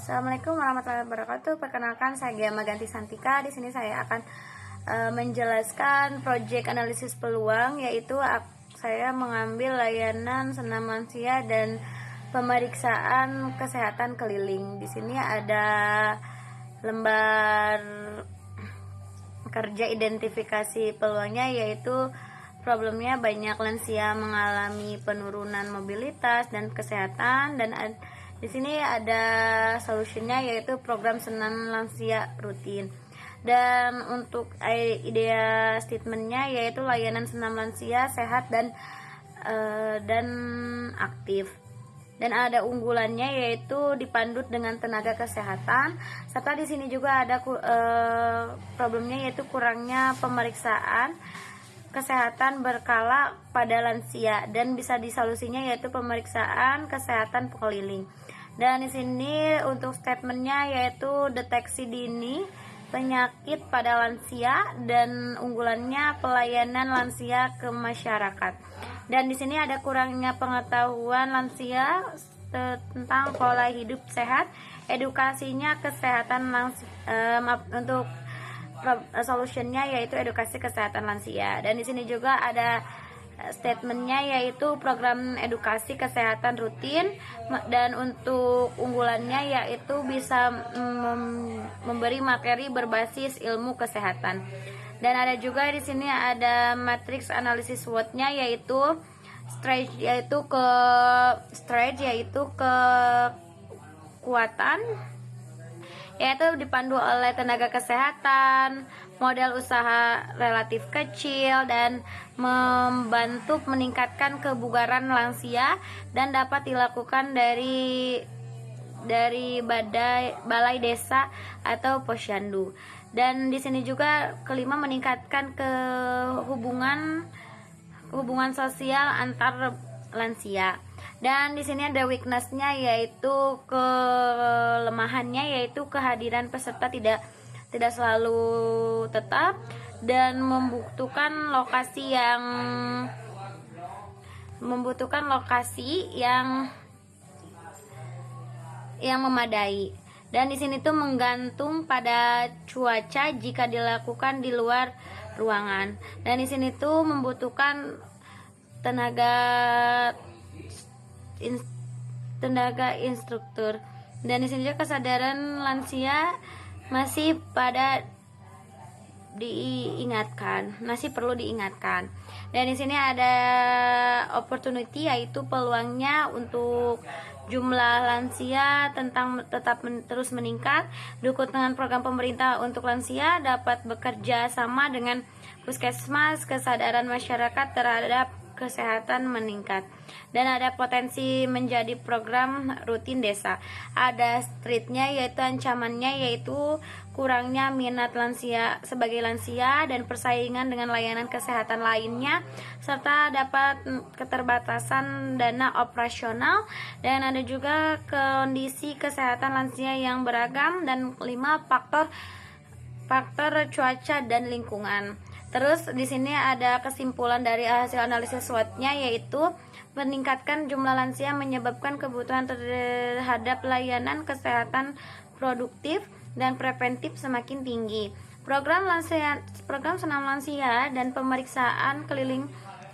Assalamualaikum warahmatullahi wabarakatuh. Perkenalkan, saya Gia Maganti Santika. Di sini saya akan menjelaskan proyek analisis peluang, yaitu saya mengambil layanan senam lansia dan pemeriksaan kesehatan keliling. Di sini ada lembar kerja identifikasi peluangnya, yaitu problemnya banyak lansia mengalami penurunan mobilitas dan kesehatan, dan di sini ada solusinya, yaitu program senam lansia rutin. Dan untuk idea statementnya, yaitu layanan senam lansia sehat dan aktif. Dan ada unggulannya, yaitu dipandut dengan tenaga kesehatan. Serta di sini juga ada problemnya, yaitu kurangnya pemeriksaan kesehatan berkala pada lansia, dan bisa disolusinya yaitu pemeriksaan kesehatan keliling. Dan di sini untuk statementnya, yaitu deteksi dini penyakit pada lansia dan unggulannya pelayanan lansia ke masyarakat. Dan di sini ada kurangnya pengetahuan lansia tentang pola hidup sehat, edukasinya kesehatan untuk solutionnya, yaitu edukasi kesehatan lansia. Dan di sini juga ada statementnya, yaitu program edukasi kesehatan rutin, dan untuk unggulannya yaitu bisa memberi materi berbasis ilmu kesehatan. Dan ada juga di sini ada matriks analisis SWOT-nya, yaitu kekuatan, yaitu dipandu oleh tenaga kesehatan, modal usaha relatif kecil, dan membantu meningkatkan kebugaran lansia, dan dapat dilakukan dari balai desa atau posyandu. Dan di sini juga kelima, meningkatkan hubungan sosial antar lansia. Dan di sini ada weakness-nya, yaitu kelemahannya, yaitu kehadiran peserta tidak selalu tetap, dan membutuhkan lokasi yang memadai. Dan di sini tuh menggantung pada cuaca jika dilakukan di luar ruangan. Dan di sini tuh membutuhkan tenaga instruktur. Dan di sini juga kesadaran lansia masih perlu diingatkan. Dan di sini ada opportunity, yaitu peluangnya untuk jumlah lansia terus meningkat. Dukungan program pemerintah untuk lansia dapat bekerja sama dengan puskesmas, kesadaran masyarakat terhadap kesehatan meningkat. Dan ada potensi menjadi program rutin desa. Ada streetnya, yaitu ancamannya, yaitu kurangnya minat lansia sebagai lansia dan persaingan dengan layanan kesehatan lainnya, serta dapat keterbatasan dana operasional. Dan ada juga kondisi kesehatan lansia yang beragam. Dan 5, faktor cuaca dan lingkungan. Terus di sini ada kesimpulan dari hasil analisis SWOT-nya, yaitu meningkatkan jumlah lansia menyebabkan kebutuhan terhadap layanan kesehatan produktif dan preventif semakin tinggi. Program senam lansia dan pemeriksaan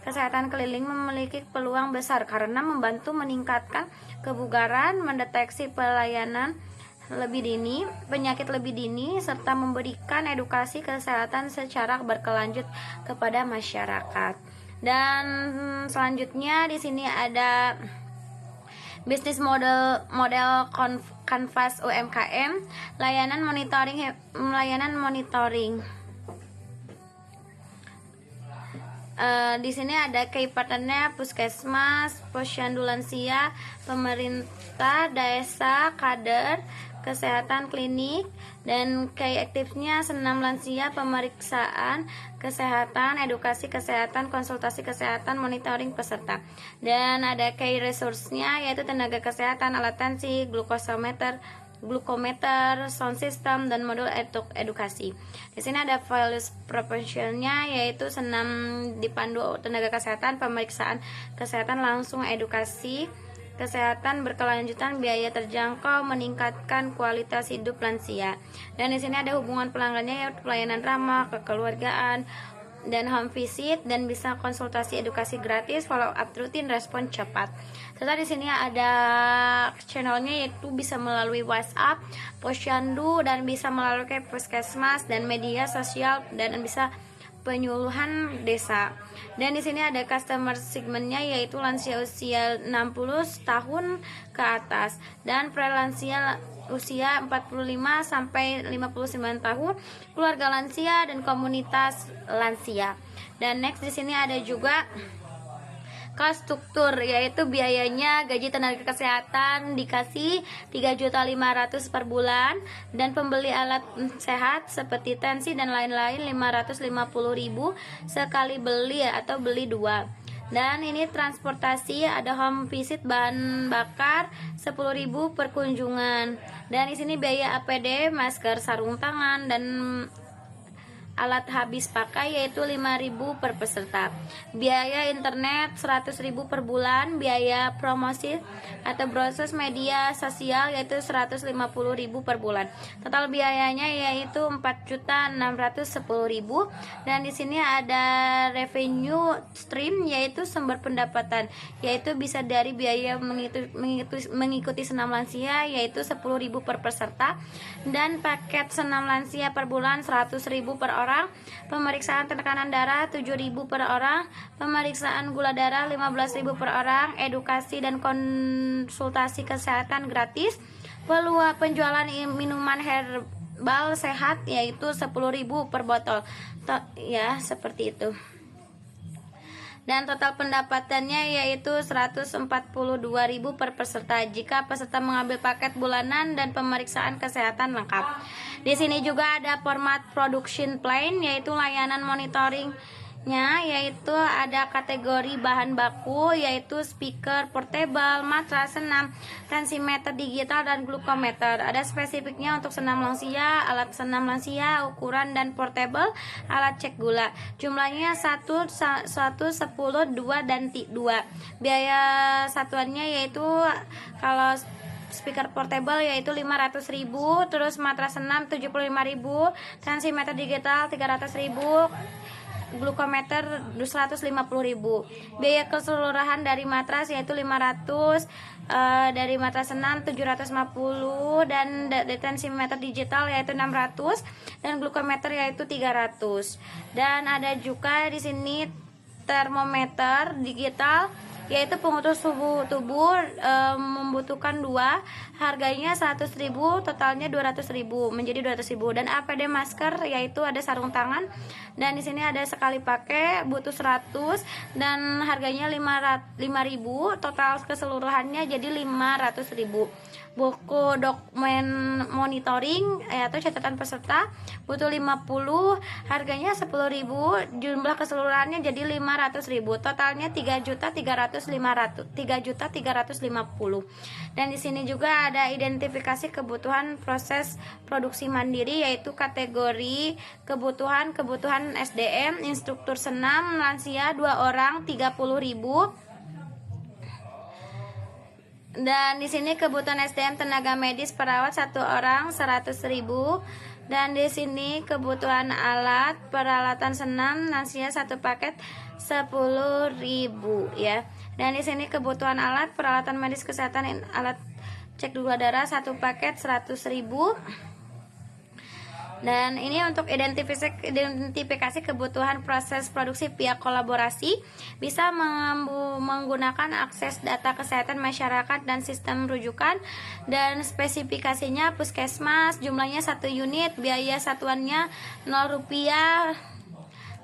kesehatan keliling memiliki peluang besar karena membantu meningkatkan kebugaran, mendeteksi penyakit lebih dini, serta memberikan edukasi kesehatan secara berkelanjut kepada masyarakat. Dan selanjutnya di sini ada bisnis model Canvas UMKM, layanan monitoring. Di sini ada key partnernya puskesmas, posyandu lansia, pemerintah desa, kader kesehatan klinik. Dan key aktifnya senam lansia, pemeriksaan kesehatan, edukasi kesehatan, konsultasi kesehatan, monitoring peserta. Dan ada key resource-nya, yaitu tenaga kesehatan, alat tensi, glukometer, sound system, dan modul edukasi. Di sini ada values proportionnya, yaitu senam dipandu tenaga kesehatan, pemeriksaan kesehatan langsung, edukasi kesehatan berkelanjutan, biaya terjangkau, meningkatkan kualitas hidup lansia. Dan di sini ada hubungan pelanggannya, yaitu pelayanan ramah, kekeluargaan, dan home visit, dan bisa konsultasi edukasi gratis, follow up rutin, respon cepat. Serta di sini ada channelnya, yaitu bisa melalui WhatsApp, posyandu, dan bisa melalui puskesmas dan media sosial, dan bisa penyuluhan desa. Dan di sini ada customer segmentnya, yaitu lansia usia 60 tahun ke atas dan prelansia usia 45 sampai 59 tahun, keluarga lansia dan komunitas lansia. Dan next di sini ada juga kelas struktur, yaitu biayanya gaji tenaga kesehatan dikasih 3.500.000 per bulan, dan pembeli alat sehat seperti tensi dan lain-lain 550.000 sekali beli atau beli 2. Dan ini transportasi, ada home visit, bahan bakar 10.000 per kunjungan. Dan di sini biaya APD, masker, sarung tangan, dan alat habis pakai yaitu 5.000 per peserta. Biaya internet 100.000 per bulan, biaya promosi atau browser media sosial yaitu 150.000 per bulan. Total biayanya yaitu 4.610.000. Dan di sini ada revenue stream, yaitu sumber pendapatan, yaitu bisa dari biaya mengikuti senam lansia yaitu 10.000 per peserta, dan paket senam lansia per bulan 100.000 per orang, pemeriksaan tekanan darah 7.000 per orang, pemeriksaan gula darah 15.000 per orang, edukasi dan konsultasi kesehatan gratis, penjualan minuman herbal sehat yaitu 10.000 per botol. Ya, seperti itu. Dan total pendapatannya yaitu 142.000 per peserta jika peserta mengambil paket bulanan dan pemeriksaan kesehatan lengkap. Di sini juga ada format production plan, yaitu layanan monitoringnya, yaitu ada kategori bahan baku, yaitu speaker portable, matras senam, tensimeter digital, dan glukometer. Ada spesifiknya untuk senam lansia, alat senam lansia, ukuran dan portable, alat cek gula. Jumlahnya 1, 10, 2, dan 2. Biaya satuannya yaitu kalau speaker portable yaitu 500.000, terus matras senam 75.000, tensimeter digital 300.000, glukometer 150.000. Biaya keseluruhan dari matras yaitu 500, dari matras senam 750, dan tensimeter digital yaitu 600, dan glukometer yaitu 300. Dan ada juga di sini termometer digital, yaitu pengukur suhu tubuh, membutuhkan 2, harganya 100.000, totalnya 200.000, menjadi 200.000. Dan APD masker, yaitu ada sarung tangan, dan di sini ada sekali pakai, butuh 100, dan harganya 5.000, total keseluruhannya jadi 500.000. Buku dokumen monitoring atau catatan peserta butuh 50, harganya 10.000, jumlah keseluruhannya jadi 500.000, totalnya 3.350. Dan di sini juga ada identifikasi kebutuhan proses produksi mandiri, yaitu kategori kebutuhan SDM, instruktur senam lansia 2 orang 30.000. Dan di sini kebutuhan SDM tenaga medis perawat 1 orang 100.000. Dan di sini kebutuhan alat peralatan senam lansia 1 paket 10.000 ya. Dan di sini kebutuhan alat peralatan medis kesehatan, alat cek gula darah 1 paket 100.000. Dan ini untuk identifikasi kebutuhan proses produksi pihak kolaborasi, bisa menggunakan akses data kesehatan masyarakat dan sistem rujukan. Dan spesifikasinya puskesmas, jumlahnya 1 unit, biaya satuannya 0 rupiah,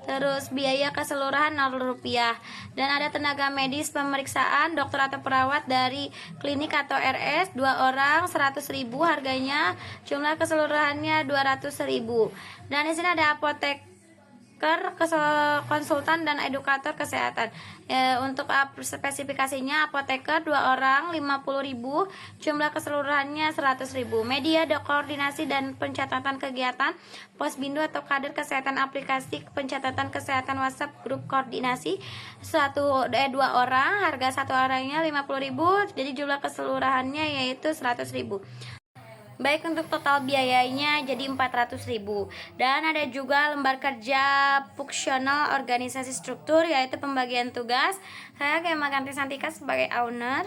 terus biaya keseluruhan 0 rupiah. Dan ada tenaga medis pemeriksaan, dokter atau perawat dari klinik atau RS 2 orang 100.000, harganya jumlah keseluruhannya 200.000. Dan di sini ada konsultan dan edukator kesehatan. Untuk spesifikasinya, apoteker 2 orang 50.000, jumlah keseluruhannya 100.000. Media koordinasi dan pencatatan kegiatan, Posbindu atau kader kesehatan, aplikasi pencatatan kesehatan WhatsApp grup koordinasi 2 orang, harga 1 orangnya 50.000, jadi jumlah keseluruhannya yaitu 100.000. Baik, untuk total biayanya jadi 400.000. Dan ada juga lembar kerja fungsional organisasi struktur, yaitu pembagian tugas. Saya Kemaganti Santika sebagai owner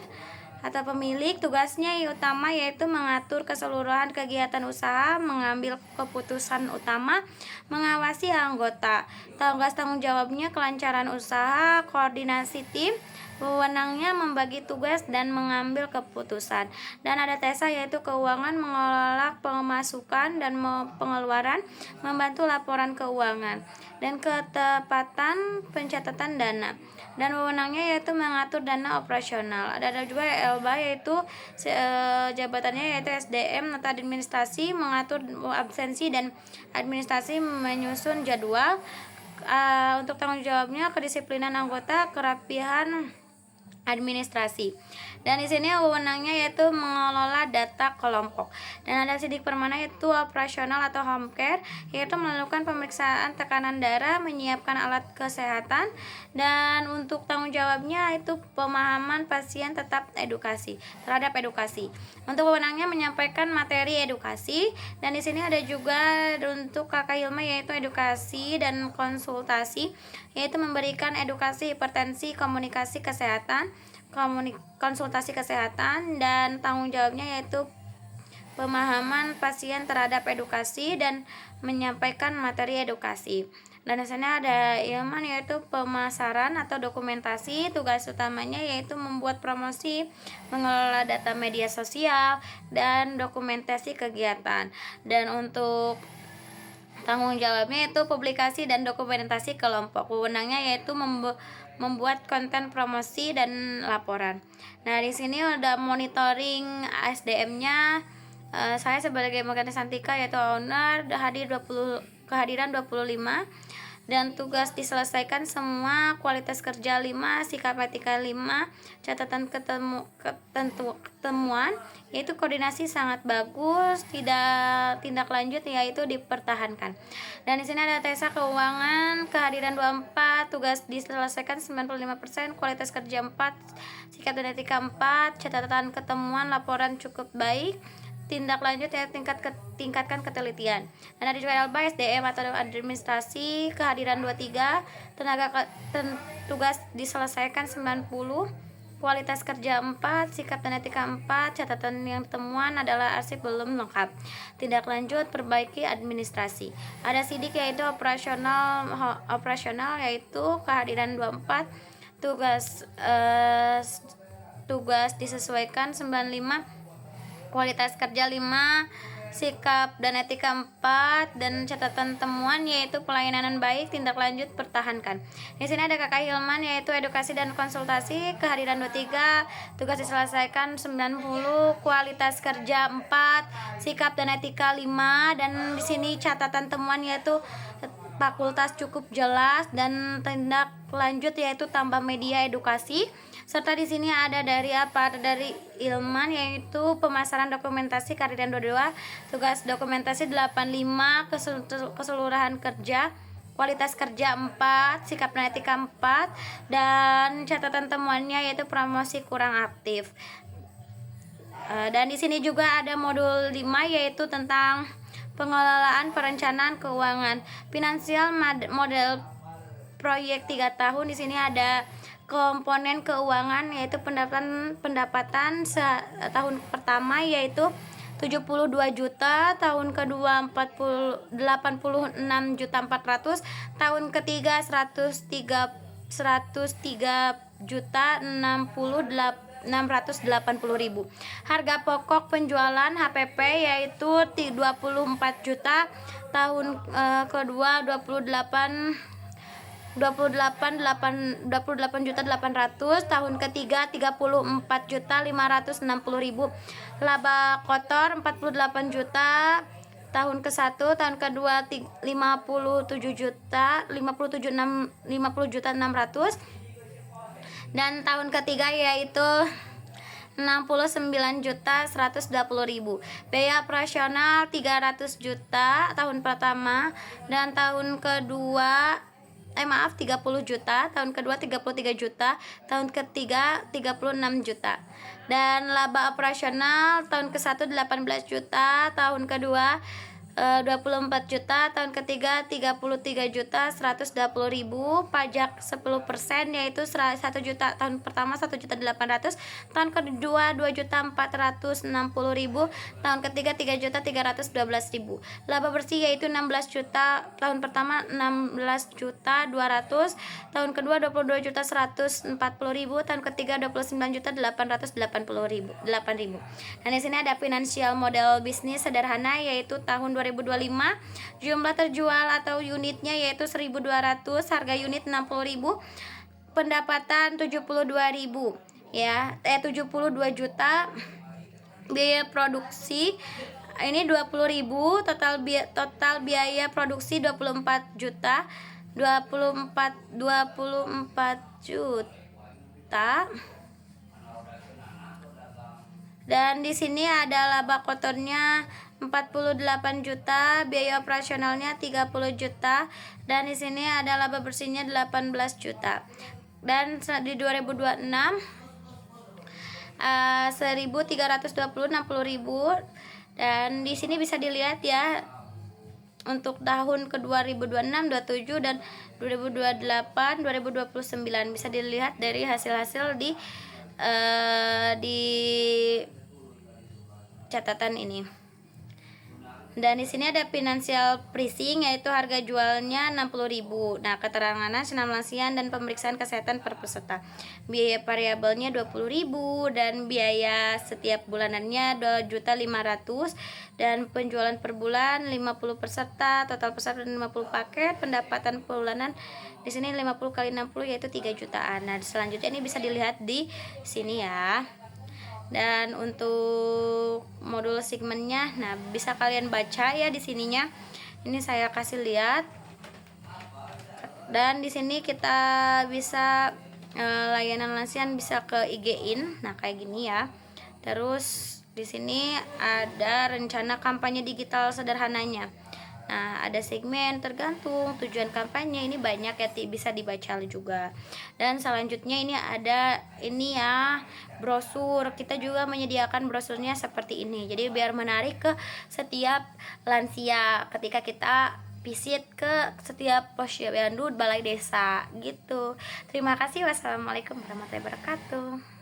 atau pemilik, tugasnya yang utama yaitu mengatur keseluruhan kegiatan usaha, mengambil keputusan utama, mengawasi anggota. Tugas tanggung jawabnya kelancaran usaha, koordinasi tim, wewenangnya membagi tugas dan mengambil keputusan. Dan ada TESA yaitu keuangan, mengelola pemasukan dan pengeluaran, membantu laporan keuangan, dan ketepatan pencatatan dana. Dan wewenangnya yaitu mengatur dana operasional. Ada juga ELBA yaitu jabatannya yaitu SDM atau administrasi, mengatur absensi dan administrasi, menyusun jadwal. Untuk tanggung jawabnya kedisiplinan anggota, kerapihan administrasi. Dan di sini wewenangnya yaitu mengelola data kelompok. Dan ada sidik permana yaitu operasional atau home care, yaitu melakukan pemeriksaan tekanan darah, menyiapkan alat kesehatan. Dan untuk tanggung jawabnya itu pemahaman pasien terhadap edukasi. Untuk wewenangnya menyampaikan materi edukasi. Dan di sini ada juga untuk Kakak Hilma yaitu edukasi dan konsultasi, yaitu memberikan edukasi hipertensi, komunikasi kesehatan, konsultasi kesehatan. Dan tanggung jawabnya yaitu pemahaman pasien terhadap edukasi dan menyampaikan materi edukasi. Dan di sana ada Ilman yaitu pemasaran atau dokumentasi, tugas utamanya yaitu membuat promosi, mengelola data media sosial, dan dokumentasi kegiatan. Dan untuk tanggung jawabnya yaitu publikasi dan dokumentasi kelompok. Wewenangnya yaitu membuat konten promosi dan laporan. Nah, di sini ada monitoring SDM-nya. Saya sebagai Kemaganti Santika yaitu owner kehadiran 25, dan tugas diselesaikan semua, kualitas kerja 5, sikap etika 5, catatan ketemuan yaitu koordinasi sangat bagus, tindak lanjut yaitu dipertahankan. Dan di sini ada TESA keuangan kehadiran 24, tugas diselesaikan 95%, kualitas kerja 4, sikap dan etika 4, catatan ketemuan laporan cukup baik, tindak lanjut ya tingkatkan ketelitian. Dan ada juga LBA SDM atau administrasi kehadiran 23, tugas diselesaikan 90, kualitas kerja 4, sikap dan etika 4, catatan yang temuan adalah arsip belum lengkap, tindak lanjut perbaiki administrasi. Ada sidik yaitu operasional yaitu kehadiran 24, tugas disesuaikan 95, kualitas kerja 5, sikap dan etika 4, dan catatan temuan yaitu pelayanan baik, tindak lanjut pertahankan. Di sini ada Kakak Hilman yaitu edukasi dan konsultasi kehadiran 23, tugas diselesaikan 90, kualitas kerja 4, sikap dan etika 5, dan di sini catatan temuan yaitu fakultas cukup jelas, dan tindak lanjut yaitu tambah media edukasi. Serta di sini ada dari Ilman yaitu pemasaran dokumentasi kehadiran 22, tugas dokumentasi 85, keseluruhan kerja, kualitas kerja 4, sikap dan etika 4, dan catatan temuannya yaitu promosi kurang aktif. Dan di sini juga ada modul 5 yaitu tentang pengelolaan perencanaan keuangan, finansial model proyek 3 tahun. Di sini ada komponen keuangan yaitu pendapatan tahun pertama yaitu 72 juta, tahun kedua 86 juta 400, tahun ketiga 103 juta 680.000. Harga pokok penjualan HPP yaitu 24 juta, tahun kedua 28 juta 800, tahun ketiga 34 juta 560.000. Laba kotor 48 juta, tahun ke-1, tahun kedua 57 juta 50 juta 600, dan tahun ketiga yaitu 69 juta 120.000. Biaya operasional 300 juta tahun pertama, dan tahun kedua 30 juta, tahun kedua 33 juta, tahun ketiga 36 juta. Dan laba operasional tahun ke-1 18 juta, tahun kedua 24 juta, tahun ketiga 33 juta 120.000. Pajak 10% yaitu 1 juta tahun pertama 1.800.000, tahun kedua 2 juta 460.000, tahun ketiga 3 juta 312.000. Laba bersih yaitu 16 juta tahun pertama 16 juta 200, tahun kedua 22 juta 140.000, tahun ketiga 29 juta 880.000. Dan di sini ada finansial model bisnis sederhana yaitu tahun 2025, jumlah terjual atau unitnya yaitu 1.200, harga unit 60.000, pendapatan 72.000 ya, 72 juta, biaya produksi ini 20.000, total biaya produksi 24 juta 24 juta. Dan di sini ada laba kotornya 48 juta, biaya operasionalnya 30 juta, dan di sini ada laba bersihnya 18 juta. Dan di 2026 1.320 60.000, dan di sini bisa dilihat ya untuk tahun ke 2026, 27 dan 2028, 2029 bisa dilihat dari hasil-hasil di catatan ini. Dan di sini ada financial pricing yaitu harga jualnya 60.000. Nah, keterangan penelitian dan pemeriksaan kesehatan per peserta. Biaya variabelnya 20.000 dan biaya setiap bulanannya 2.500.000, dan penjualan per bulan 50 peserta, total peserta 50 paket, pendapatan bulanan di sini 50 kali 60 yaitu 3 jutaan. Nah, selanjutnya ini bisa dilihat di sini ya. Dan untuk modul segmennya, nah bisa kalian baca ya di sininya. Ini saya kasih lihat. Dan di sini kita bisa layanan lansian bisa ke IG-in. Nah, kayak gini ya. Terus di sini ada rencana kampanye digital sederhananya. Nah, ada segmen tergantung tujuan kampanye, ini banyak ya, bisa dibaca juga. Dan selanjutnya ini ada ini ya, brosur. Kita juga menyediakan brosurnya seperti ini. Jadi biar menarik ke setiap lansia ketika kita visit ke setiap posyandu balai desa gitu. Terima kasih. Wassalamualaikum warahmatullahi wabarakatuh.